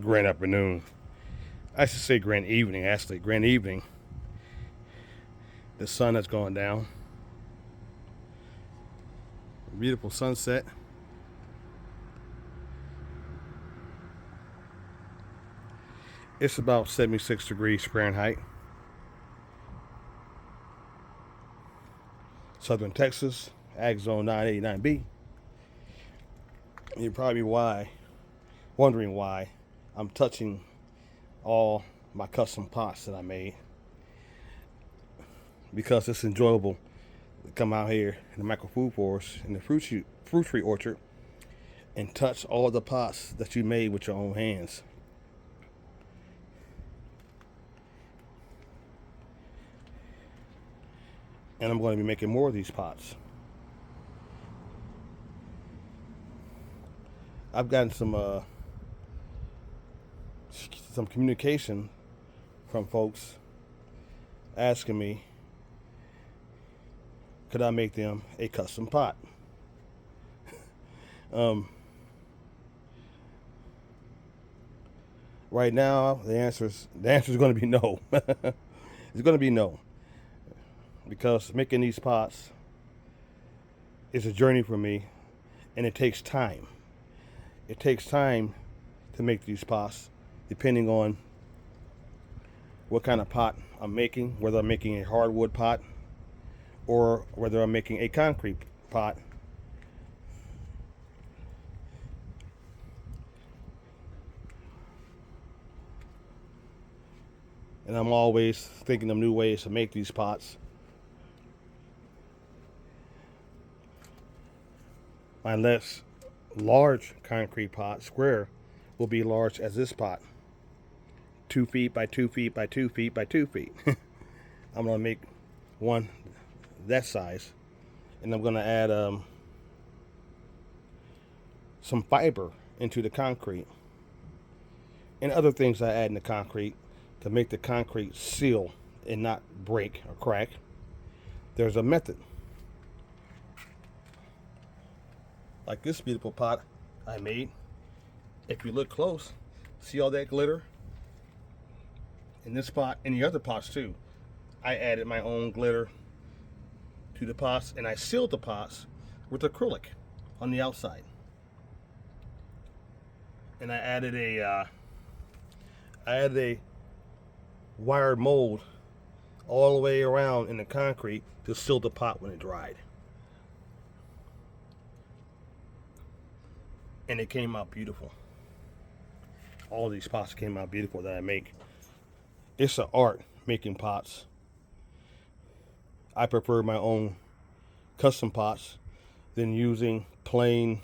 grand afternoon. I should say grand evening, actually. Grand evening. The sun has gone down. Beautiful sunset. It's about 76 degrees Fahrenheit. Southern Texas, Ag Zone 989B. You're probably wondering why I'm touching all my custom pots that I made, because it's enjoyable to come out here in the Micro Food Forest in the fruit tree orchard and touch all the pots that you made with your own hands. And I'm going to be making more of these pots. I've gotten some communication from folks asking me, could I make them a custom pot? Right now, the answer is going to be no. It's going to be no, because making these pots is a journey for me, and it takes time. It takes time to make these pots, depending on what kind of pot I'm making, whether I'm making a hardwood pot or whether I'm making a concrete pot. And I'm always thinking of new ways to make these pots. My less large concrete pot, square, will be large as this pot. 2 feet by 2 feet by 2 feet by 2 feet. I'm going to make one that size, and I'm going to add some fiber into the concrete and other things I add in the concrete to make the concrete seal and not break or crack. There's a method. Like this beautiful pot I made. If you look close, see all that glitter? In this pot, and the other pots too, I added my own glitter to the pots, and I sealed the pots with acrylic on the outside. And I added a wired mold all the way around in the concrete to seal the pot when it dried. And it came out beautiful. All these pots came out beautiful that I make. It's an art making pots. I prefer my own custom pots than using plain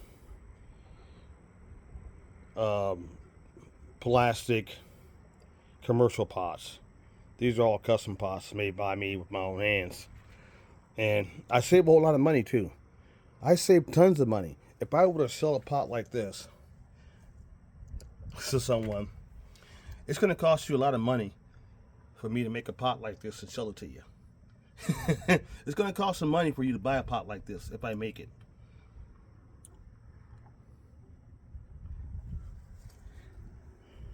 plastic commercial pots. These are all custom pots made by me with my own hands. And I save a whole lot of money too. I save tons of money. If I were to sell a pot like this to someone, it's going to cost you a lot of money for me to make a pot like this and sell it to you. It's going to cost some money for you to buy a pot like this if I make it.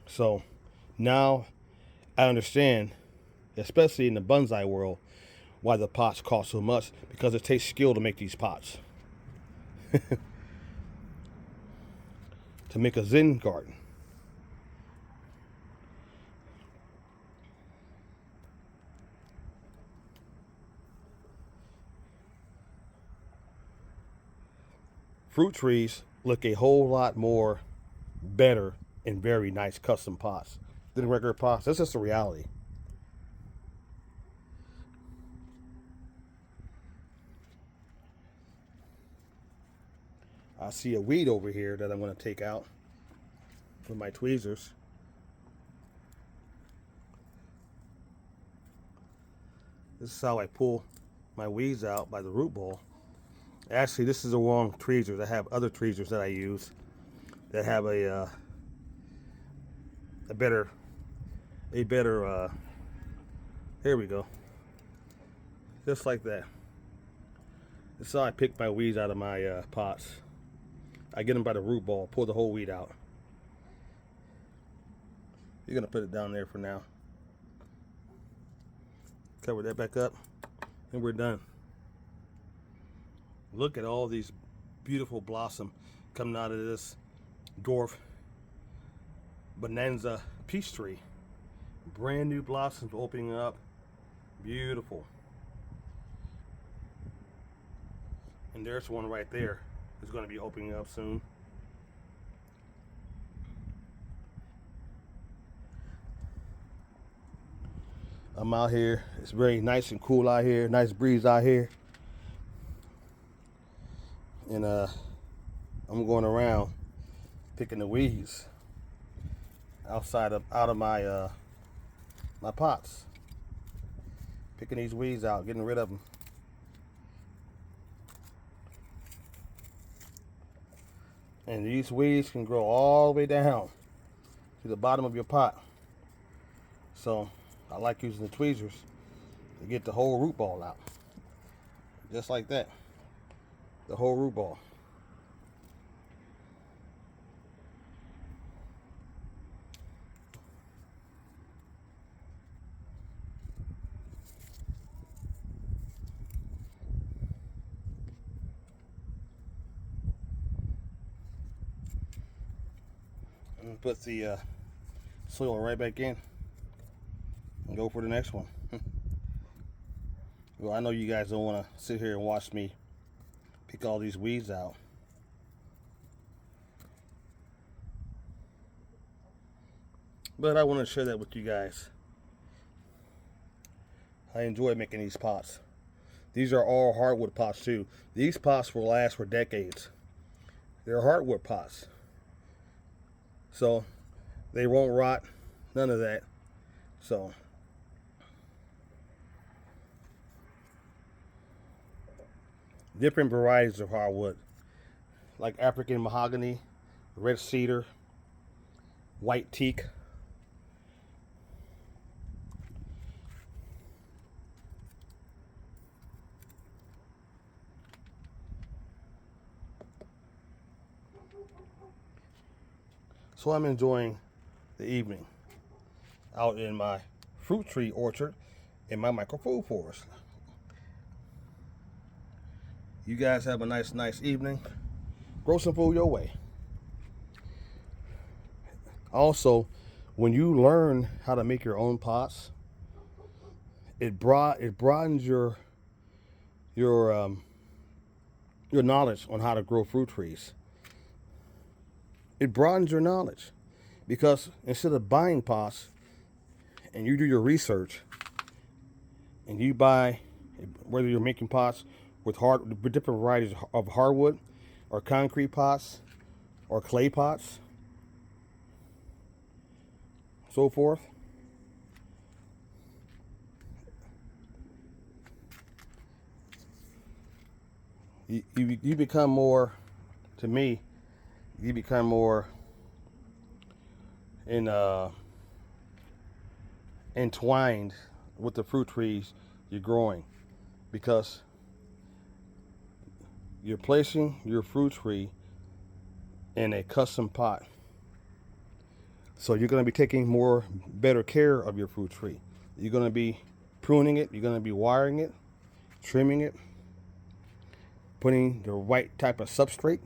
So now I understand, especially in the bonsai world, why the pots cost so much, because it takes skill to make these pots. To make a Zen garden. Fruit trees look a whole lot more better in very nice custom pots than regular pots. That's just a reality. I see a weed over here that I'm going to take out with my tweezers. This is how I pull my weeds out by the root ball. Actually, this is the wrong tweezers. I have other tweezers that I use that have a better here we go. Just like that. This is how I pick my weeds out of my pots. I get them by the root ball, pull the whole weed out. You're gonna put it down there for now. Cover that back up, and we're done. Look at all these beautiful blossom coming out of this dwarf bonanza peach tree. Brand new blossoms opening up. Beautiful. And there's one right there. It's going to be opening up soon. I'm out here. It's very nice and cool out here. Nice breeze out here. And I'm going around picking the weeds out of my my pots. Picking these weeds out, getting rid of them. And these weeds can grow all the way down to the bottom of your pot. So I like using the tweezers to get the whole root ball out. Just like that. The whole root ball. And put the soil right back in and go for the next one. Well, I know you guys don't want to sit here and watch me pick all these weeds out. But I want to share that with you guys. I enjoy making these pots. These are all hardwood pots too. These pots will last for decades. They're hardwood pots. So they won't rot, none of that. So different varieties of hardwood, like African mahogany, red cedar, white teak. So I'm enjoying the evening out in my fruit tree orchard in my micro food forest. You guys have a nice evening. Grow some food your way. Also, when you learn how to make your own pots, it broadens your knowledge on how to grow fruit trees. It broadens your knowledge because instead of buying pots and you do your research and you buy, whether you're making pots with different varieties of hardwood or concrete pots or clay pots, so forth, you become more, to me, you become more entwined with the fruit trees you're growing, because you're placing your fruit tree in a custom pot. So you're going to be taking better care of your fruit tree. You're going to be pruning it, you're going to be wiring it, trimming it, putting the right type of substrate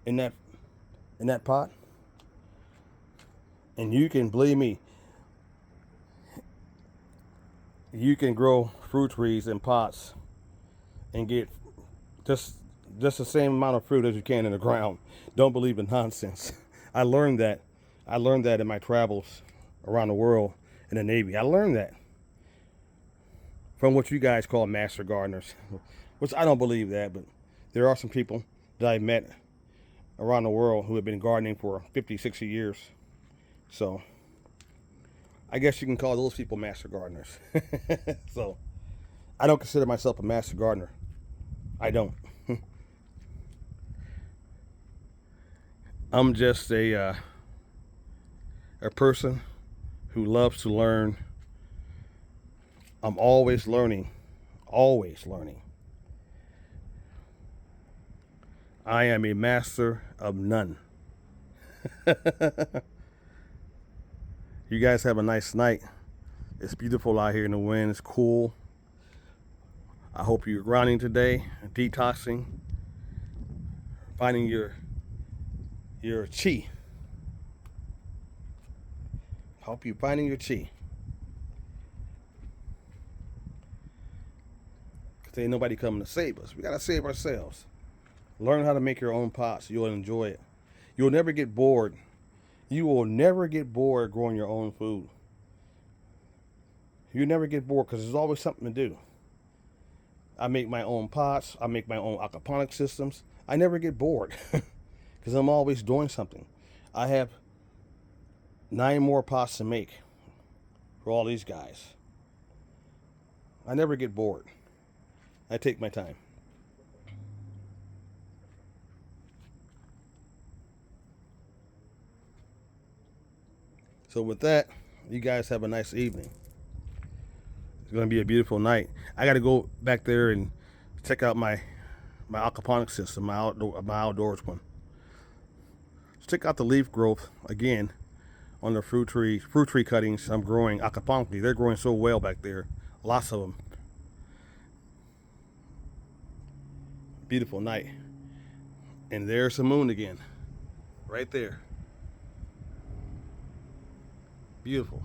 in that pot. And you can, believe me, you can grow fruit trees in pots and get just the same amount of fruit as you can in the ground. Don't believe in nonsense. I learned that in my travels around the world in the Navy. I learned that from what you guys call master gardeners, which I don't believe that, but there are some people that I met around the world who have been gardening for 50, 60 years. So I guess you can call those people master gardeners. So I don't consider myself a master gardener. I don't. I'm just a person who loves to learn. I'm always learning, always learning. I am a master of none. You guys have a nice night. It's beautiful out here in the wind. It's cool. I hope you're grounding today, detoxing, finding your chi. Hope you're finding your chi. Cause ain't nobody coming to save us. We gotta save ourselves. Learn how to make your own pots. You'll enjoy it. You'll never get bored. You will never get bored growing your own food. You never get bored because there's always something to do. I make my own pots. I make my own aquaponic systems. I never get bored because I'm always doing something. I have 9 more pots to make for all these guys. I never get bored. I take my time. So with that, you guys have a nice evening. It's going to be a beautiful night. I got to go back there and check out my aquaponic system, my outdoors one. Check out the leaf growth again on the fruit tree cuttings I'm growing aquaponically. They're growing so well back there. Lots of them. Beautiful night. And there's the moon again. Right there. Beautiful.